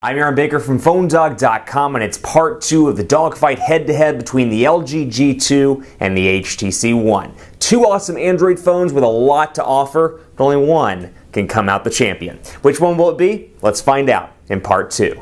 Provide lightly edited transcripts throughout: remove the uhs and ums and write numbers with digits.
I'm Aaron Baker from PhoneDog.com, and it's part 2 of the dogfight head-to-head between the LG G2 and the HTC One. Two awesome Android phones with a lot to offer, but only one can come out the champion. Which one will it be? Let's find out in part 2.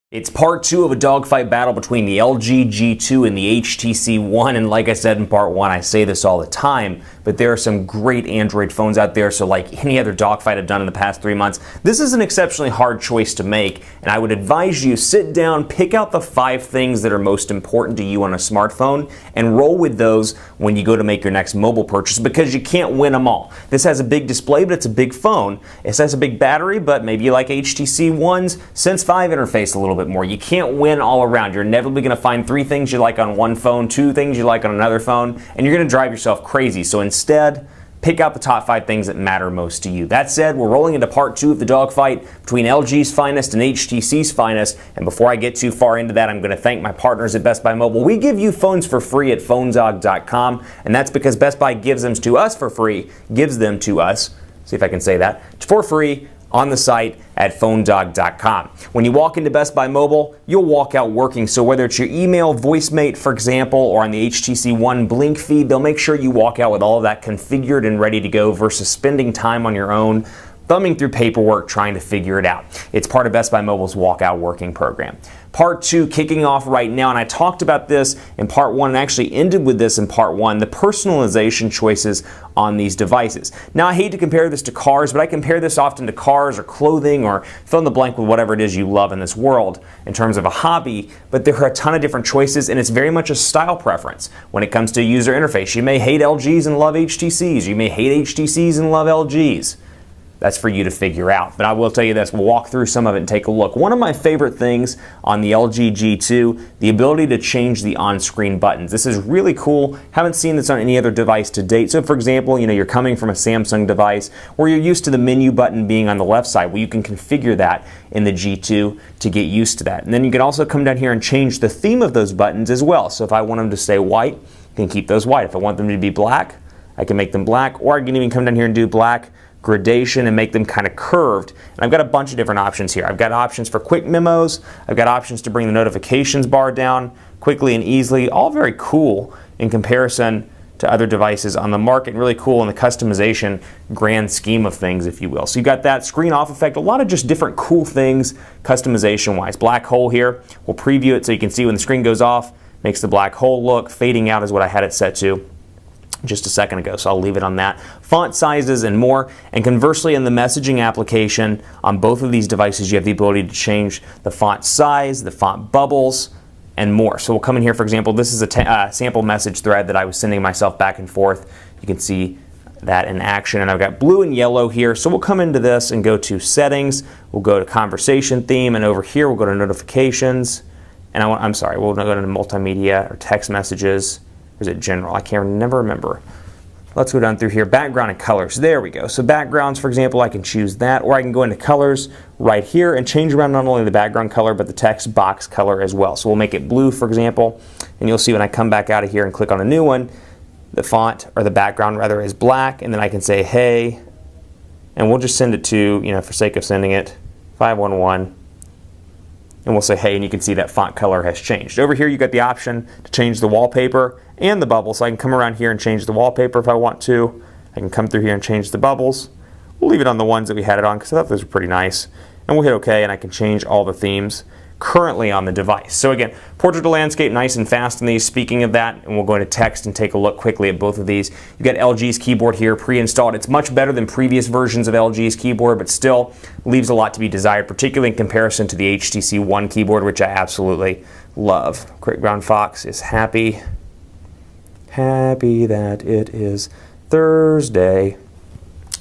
It's part 2 of a dogfight battle between the LG G2 and the HTC One, and like I said in part 1, I say this all the time, but there are some great Android phones out there, so like any other dogfight I've done in the past 3 months, this is an exceptionally hard choice to make, and I would advise you sit down, pick out the 5 things that are most important to you on a smartphone, and roll with those when you go to make your next mobile purchase, because you can't win them all. This has a big display, but it's a big phone. It has a big battery, but maybe you like HTC One's Sense 5 interface a little bit more. You can't win all around. You're inevitably going to find 3 things you like on one phone, 2 things you like on another phone, and you're going to drive yourself crazy. So instead, pick out the top 5 things that matter most to you. That said, we're rolling into part 2 of the dogfight between LG's finest and HTC's finest. And before I get too far into that, I'm going to thank my partners at Best Buy Mobile. We give you phones for free at PhoneDog.com, and that's because Best Buy gives them to us for free, gives them to us, see if I can say that, for free on the site at PhoneDog.com. When you walk into Best Buy Mobile, you'll walk out working. So whether it's your email voicemate, for example, or on the HTC One Blink feed, they'll make sure you walk out with all of that configured and ready to go versus spending time on your own, thumbing through paperwork trying to figure it out. It's part of Best Buy Mobile's walkout working program. Part 2 kicking off right now, and I talked about this in part 1 and actually ended with this in part 1, the personalization choices on these devices. Now, I hate to compare this to cars, but I compare this often to cars or clothing or fill in the blank with whatever it is you love in this world in terms of a hobby, but there are a ton of different choices, and it's very much a style preference when it comes to user interface. You may hate LGs and love HTCs. You may hate HTCs and love LGs. That's for you to figure out. But I will tell you this, we'll walk through some of it and take a look. One of my favorite things on the LG G2, the ability to change the on-screen buttons. This is really cool. Haven't seen this on any other device to date. So for example, you're coming from a Samsung device where you're used to the menu button being on the left side. Well, you can configure that in the G2 to get used to that. And then you can also come down here and change the theme of those buttons as well. So if I want them to stay white, I can keep those white. If I want them to be black, I can make them black, or I can even come down here and do black gradation and make them kind of curved. And I've got a bunch of different options here. I've got options for quick memos. I've got options to bring the notifications bar down quickly and easily. All very cool in comparison to other devices on the market, and really cool in the customization grand scheme of things, if you will. So you've got that screen off effect, a lot of just different cool things customization wise. Black hole here, we'll preview it so you can see when the screen goes off, makes the black hole look. Fading out is what I had it set to just a second ago, so I'll leave it on that. Font sizes and more, and conversely in the messaging application on both of these devices you have the ability to change the font size, the font bubbles, and more. So we'll come in here, for example, this is a sample message thread that I was sending myself back and forth. You can see that in action, and I've got blue and yellow here. So we'll come into this and go to settings, we'll go to conversation theme, and over here we'll go to notifications, and I'm sorry, we'll go to multimedia or text messages. Or is it general? I can't never remember. Let's go down through here. Background and colors. There we go. So backgrounds, for example, I can choose that, or I can go into colors right here and change around not only the background color, but the text box color as well. So we'll make it blue, for example, and you'll see when I come back out of here and click on a new one, the font, or the background rather, is black, and then I can say, hey, and we'll just send it to, for sake of sending it, 511. And we'll say, hey, and you can see that font color has changed. Over here, you got the option to change the wallpaper and the bubbles. So I can come around here and change the wallpaper if I want to. I can come through here and change the bubbles. We'll leave it on the ones that we had it on because I thought those were pretty nice. And we'll hit OK, and I can change all the themes currently on the device. So again, portrait to landscape, nice and fast in these. Speaking of that, and we'll go into text and take a look quickly at both of these. You've got LG's keyboard here pre-installed. It's much better than previous versions of LG's keyboard, but still leaves a lot to be desired, particularly in comparison to the HTC One keyboard, which I absolutely love. Quick Brown Fox is happy that it is Thursday.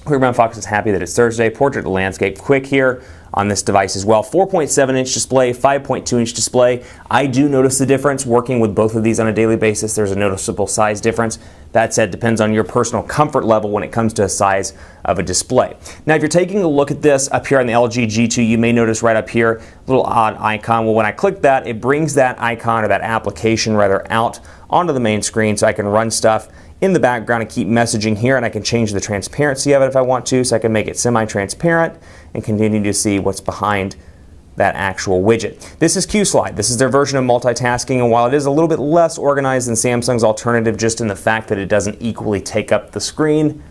Quick Brown Fox is happy that it's Thursday. Portrait to landscape, quick here on this device as well. 4.7-inch display, 5.2-inch display. I do notice the difference working with both of these on a daily basis. There's a noticeable size difference. That said, depends on your personal comfort level when it comes to a size of a display. Now, if you're taking a look at this up here on the LG G2, you may notice right up here a little odd icon. Well, when I click that, it brings that icon, or that application rather, out onto the main screen so I can run stuff in the background and keep messaging here, and I can change the transparency of it if I want to, so I can make it semi-transparent and continue to see what's behind that actual widget. This is Q-Slide. This is their version of multitasking, and while it is a little bit less organized than Samsung's alternative just in the fact that it doesn't equally take up the screen,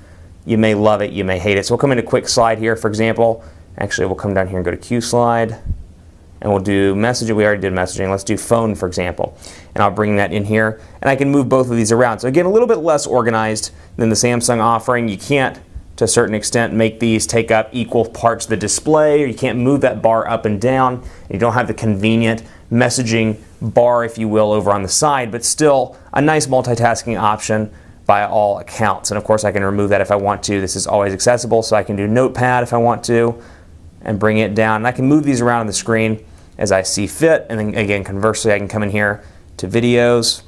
you may love it, you may hate it. So we'll come into Quick Slide here, for example. Actually, we'll come down here and go to Q-Slide, and we'll do messaging. We already did messaging. Let's do phone, for example. And I'll bring that in here, and I can move both of these around. So again, a little bit less organized than the Samsung offering. You can't, to a certain extent, make these take up equal parts of the display, or you can't move that bar up and down. You don't have the convenient messaging bar, if you will, over on the side, but still a nice multitasking option by all accounts. And of course, I can remove that if I want to. This is always accessible, so I can do Notepad if I want to and bring it down. And I can move these around on the screen as I see fit. And then again, conversely, I can come in here to videos.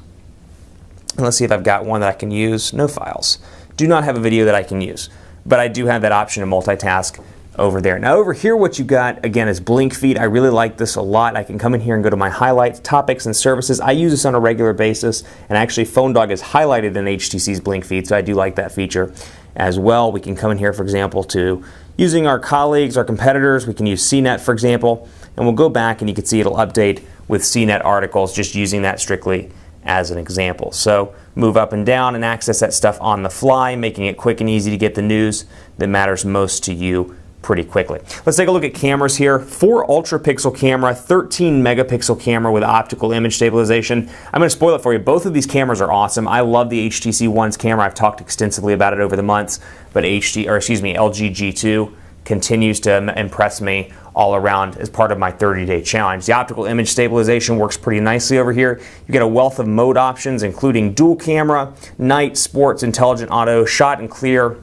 And let's see if I've got one that I can use. No files. Do not have a video that I can use, but I do have that option to multitask over there. Now over here, what you got again is blink feed. I really like this a lot. I can come in here and go to my highlights, topics, and services. I use this on a regular basis, and actually PhoneDog is highlighted in HTC's blink feed, so I do like that feature as well. We can come in here, for example, to using our colleagues, our competitors. We can use CNET, for example, and we'll go back and you can see it'll update with CNET articles, just using that strictly as an example. So move up and down and access that stuff on the fly, making it quick and easy to get the news that matters most to you pretty quickly. Let's take a look at cameras here. 4 ultra pixel camera, 13 megapixel camera with optical image stabilization. I'm going to spoil it for you. Both of these cameras are awesome. I love the HTC One's camera. I've talked extensively about it over the months, but LG G2 continues to impress me all around as part of my 30-day challenge. The optical image stabilization works pretty nicely over here. You get a wealth of mode options, including dual camera, night, sports, intelligent auto, shot and clear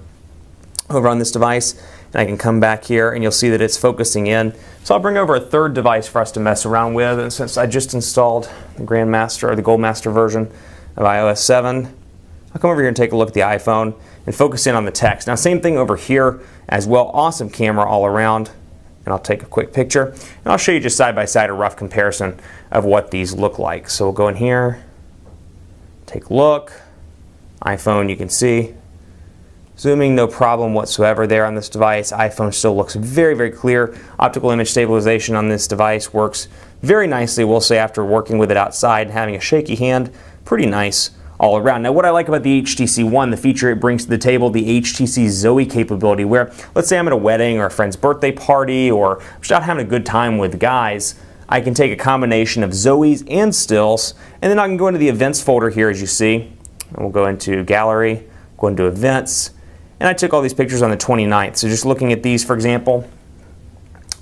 over on this device. And I can come back here and you'll see that it's focusing in. So I'll bring over a third device for us to mess around with. And since I just installed the Grandmaster or the Goldmaster version of iOS 7, I'll come over here and take a look at the iPhone and focus in on the text. Now same thing over here as well. Awesome camera all around. And I'll take a quick picture. And I'll show you just side by side a rough comparison of what these look like. So we'll go in here, take a look. iPhone, you can see. Zooming, no problem whatsoever there on this device. iPhone still looks very, very clear. Optical image stabilization on this device works very nicely, we'll say, after working with it outside and having a shaky hand. Pretty nice all around. Now what I like about the HTC One, the feature it brings to the table, the HTC Zoe capability, where let's say I'm at a wedding or a friend's birthday party or I'm just out having a good time with guys, I can take a combination of Zoes and stills, and then I can go into the events folder here, as you see, and we'll go into gallery, go into events. And I took all these pictures on the 29th. So just looking at these, for example,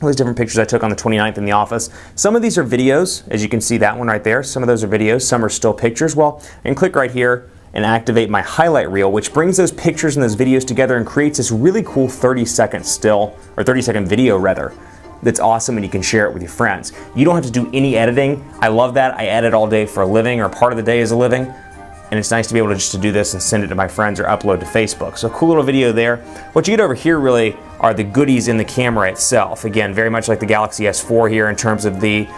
all these different pictures I took on the 29th in the office. Some of these are videos, as you can see that one right there. Some of those are videos, some are still pictures. Well, I can click right here and activate my highlight reel, which brings those pictures and those videos together and creates this really cool 30-second still, or 30-second video rather, that's awesome, and you can share it with your friends. You don't have to do any editing. I love that. I edit all day for a living, or part of the day as a living. And it's nice to be able to just do this and send it to my friends or upload to Facebook. So cool little video there. What you get over here really are the goodies in the camera itself. Again, very much like the Galaxy S4 here in terms of the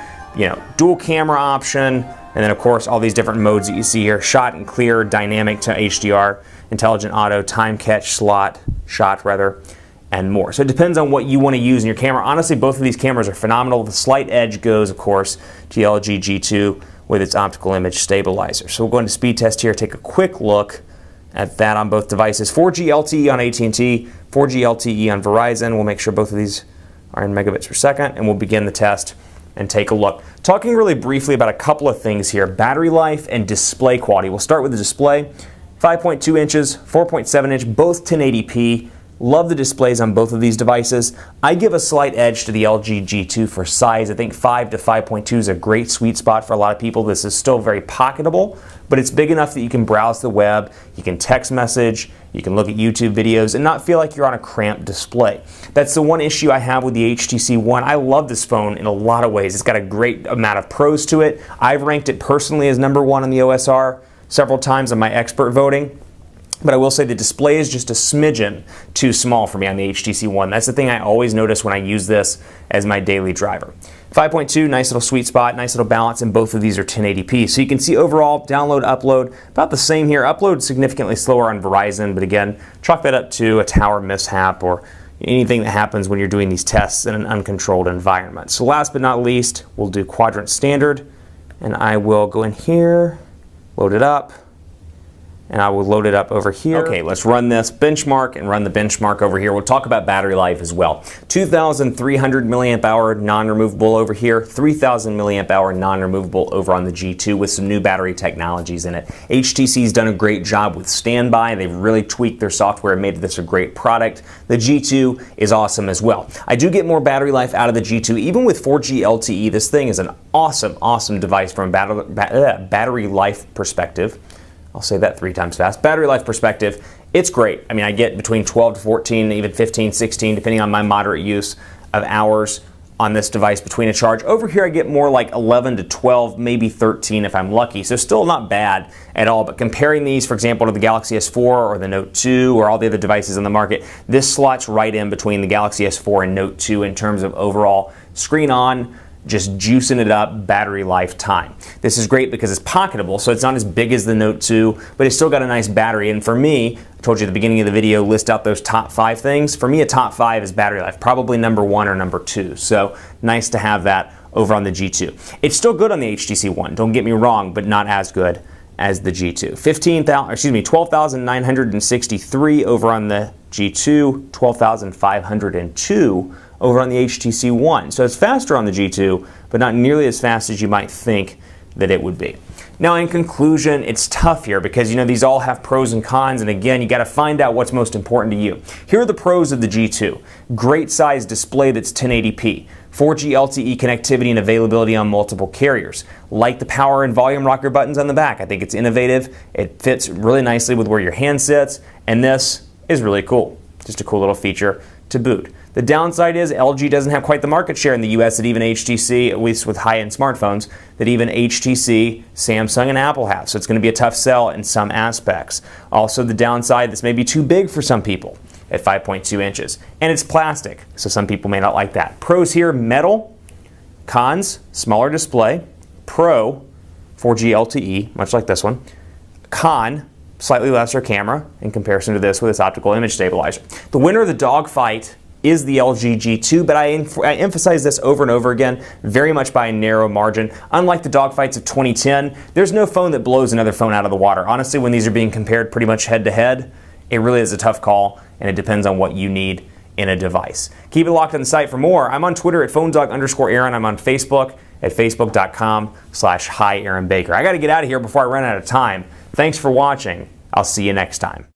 dual camera option, and then of course all these different modes that you see here: shot and clear, dynamic to HDR, intelligent auto, time catch, shot rather, and more. So it depends on what you want to use in your camera. Honestly, both of these cameras are phenomenal. The slight edge goes, of course, to the LG G2 with its optical image stabilizer. So we'll go into speed test here, take a quick look at that on both devices. 4G LTE on AT&T, 4G LTE on Verizon. We'll make sure both of these are in megabits per second, and we'll begin the test and take a look. Talking really briefly about a couple of things here: battery life and display quality. We'll start with the display. 5.2 inches, 4.7 inch, both 1080p. Love the displays on both of these devices. I give a slight edge to the LG G2 for size. I think 5 to 5.2 is a great sweet spot for a lot of people. This is still very pocketable, but it's big enough that you can browse the web, you can text message, you can look at YouTube videos and not feel like you're on a cramped display. That's the one issue I have with the HTC One. I love this phone in a lot of ways. It's got a great amount of pros to it. I've ranked it personally as #1 on the OSR several times on my expert voting. But I will say the display is just a smidgen too small for me on the HTC One. That's the thing I always notice when I use this as my daily driver. 5.2, nice little sweet spot, nice little balance, and both of these are 1080p. So you can see overall, download, upload, about the same here. Upload significantly slower on Verizon, but again, chalk that up to a tower mishap or anything that happens when you're doing these tests in an uncontrolled environment. So last but not least, we'll do quadrant standard, and I will go in here, load it up, and I will load it up over here. Okay, let's run this benchmark and run the benchmark over here. We'll talk about battery life as well. 2,300 milliamp hour non-removable over here, 3,000 milliamp hour non-removable over on the G2 with some new battery technologies in it. HTC's done a great job with standby. They've really tweaked their software and made this a great product. The G2 is awesome as well. I do get more battery life out of the G2, even with 4G LTE. This thing is an awesome device from a battery life perspective. I'll say that 3 times fast. Battery life perspective, it's great. I mean, I get between 12 to 14, even 15, 16, depending on my moderate use of hours on this device between a charge. Over here, I get more like 11 to 12, maybe 13 if I'm lucky. So still not bad at all. But comparing these, for example, to the Galaxy S4 or the Note 2 or all the other devices on the market, this slots right in between the Galaxy S4 and Note 2 in terms of overall screen on, just juicing it up, battery lifetime. This is great because it's pocketable, so it's not as big as the Note 2, but it's still got a nice battery. And for me, I told you at the beginning of the video, list out those top 5 things. For me, a top 5 is battery life, probably number 1 or number 2. So nice to have that over on the G2. It's still good on the HTC One, don't get me wrong, but not as good as the G2. 12,963 over on the G2, 12,502 over on the HTC One. So it's faster on the G2, but not nearly as fast as you might think that it would be. Now, in conclusion, it's tough here because, you know, these all have pros and cons, and again, you got to find out what's most important to you. Here are the pros of the G2. Great size display that's 1080p. 4G LTE connectivity and availability on multiple carriers. Like the power and volume rocker buttons on the back. I think it's innovative. It fits really nicely with where your hand sits, and this is really cool. Just a cool little feature to boot. The downside is LG doesn't have quite the market share in the US that even HTC, at least with high-end smartphones, that even HTC, Samsung, and Apple have. So it's going to be a tough sell in some aspects. Also, the downside, this may be too big for some people at 5.2 inches. And it's plastic, so some people may not like that. Pros here, metal. Cons, smaller display. Pro, 4G LTE, much like this one. Con, slightly lesser camera in comparison to this with its optical image stabilizer. The winner of the dogfight is the LG G2, but I emphasize this over and over again, very much by a narrow margin. Unlike the dogfights of 2010, there's no phone that blows another phone out of the water. Honestly, when these are being compared pretty much head to head, it really is a tough call, and it depends on what you need in a device. Keep it locked on the site for more. I'm on Twitter at phonedog_Aaron. I'm on Facebook at facebook.com/HiAaronBaker. I got to get out of here before I run out of time. Thanks for watching. I'll see you next time.